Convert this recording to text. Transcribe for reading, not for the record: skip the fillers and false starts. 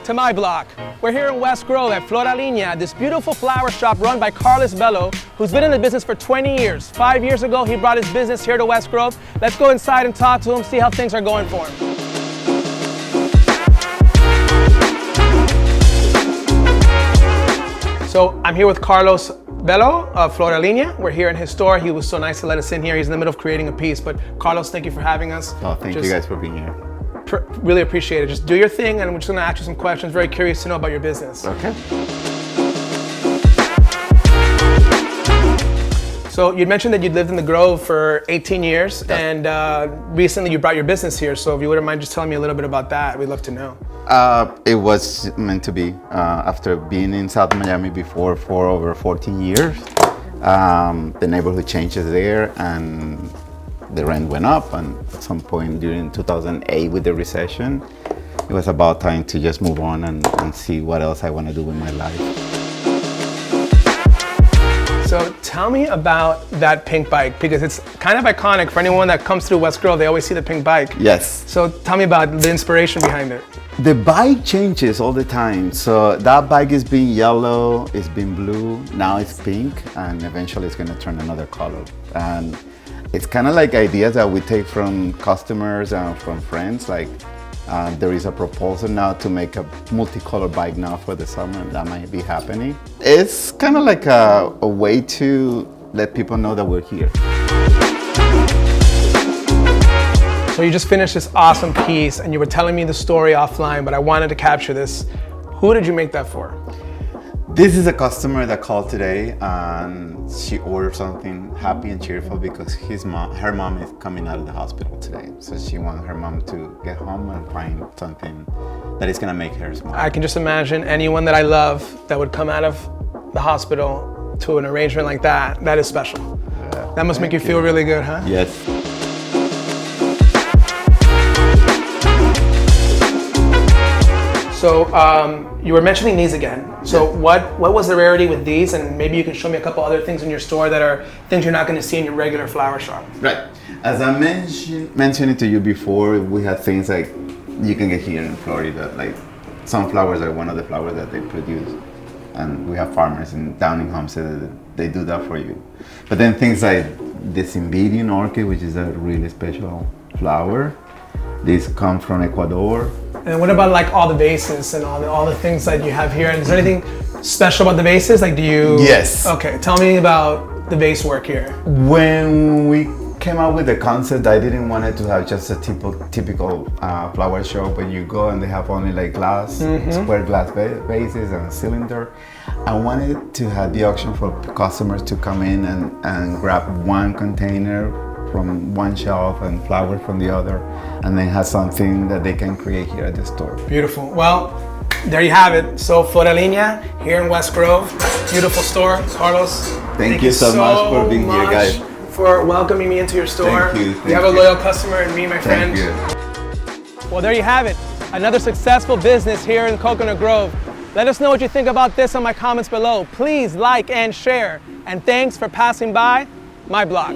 to my block. We're here in West Grove at Floralinea, this beautiful flower shop run by Carlos Bello, who's been in the business for 20 years. 5 years ago, he brought his business here to West Grove. Let's go inside and talk to him, see how things are going for him. So I'm here with Carlos Bello of Floralinea. We're here in his store. He was so nice to let us in here. He's in the middle of creating a piece. But Carlos, thank you for having us. Oh, thank you guys for being here. Really appreciate it. Just do your thing, and we're just going to ask you some questions. Very curious to know about your business. Okay. So you mentioned that you lived in the Grove for 18 years, and recently you brought your business here. So if you wouldn't mind just telling me a little bit about that, we'd love to know. It was meant to be. After being in South Miami before for over 14 years, the neighborhood changes there, and the rent went up. And at some point during 2008, with the recession, it was about time to just move on and see what else I want to do with my life. So tell me about that pink bike, because it's kind of iconic for anyone that comes through West Grove. They always see the pink bike. Yes. So tell me about the inspiration behind it. The bike changes all the time. So that bike is being yellow, it's been blue, now it's pink, and eventually it's going to turn another color. And it's kind of like ideas that we take from customers and from friends. Like there is a proposal now to make a multicolor bike now for the summer. That might be happening. It's kind of like a way to let people know that we're here. So you just finished this awesome piece, and you were telling me the story offline, but I wanted to capture this. Who did you make that for? This is a customer that called today, and she ordered something happy and cheerful because her mom is coming out of the hospital today. So she wants her mom to get home and find something that is gonna make her smile. I can just imagine anyone that I love that would come out of the hospital to an arrangement like that. That is special. Yeah, that must make you feel really good, huh? Yes. So you were mentioning these again. So what was the rarity with these? And maybe you can show me a couple other things in your store that are things you're not going to see in your regular flower shop. Right. As I mentioned it to you before, we have things like you can get here in Florida. Like sunflowers are one of the flowers that they produce, and we have farmers down in Homestead that they do that for you. But then things like this Indian orchid, which is a really special flower. These come from Ecuador. And what about like all the vases and all the things that you have here? And is there anything special about the vases? Like, do you? Yes. Okay, tell me about the vase work here. When we came out with the concept, I didn't want it to have just a typical flower show, but you go and they have only like glass, square glass vases and cylinder. I wanted to have the option for customers to come in and grab one container from one shelf and flowers from the other, and then have something that they can create here at the store. Beautiful. Well, there you have it. So Floralinea here in West Grove, beautiful store. Carlos, thank you so much for being here, guys. For welcoming me into your store. Thank you. You have a loyal customer in me, my friend. Thank you. Well, there you have it. Another successful business here in Coconut Grove. Let us know what you think about this on my comments below. Please like and share. And thanks for passing by my block.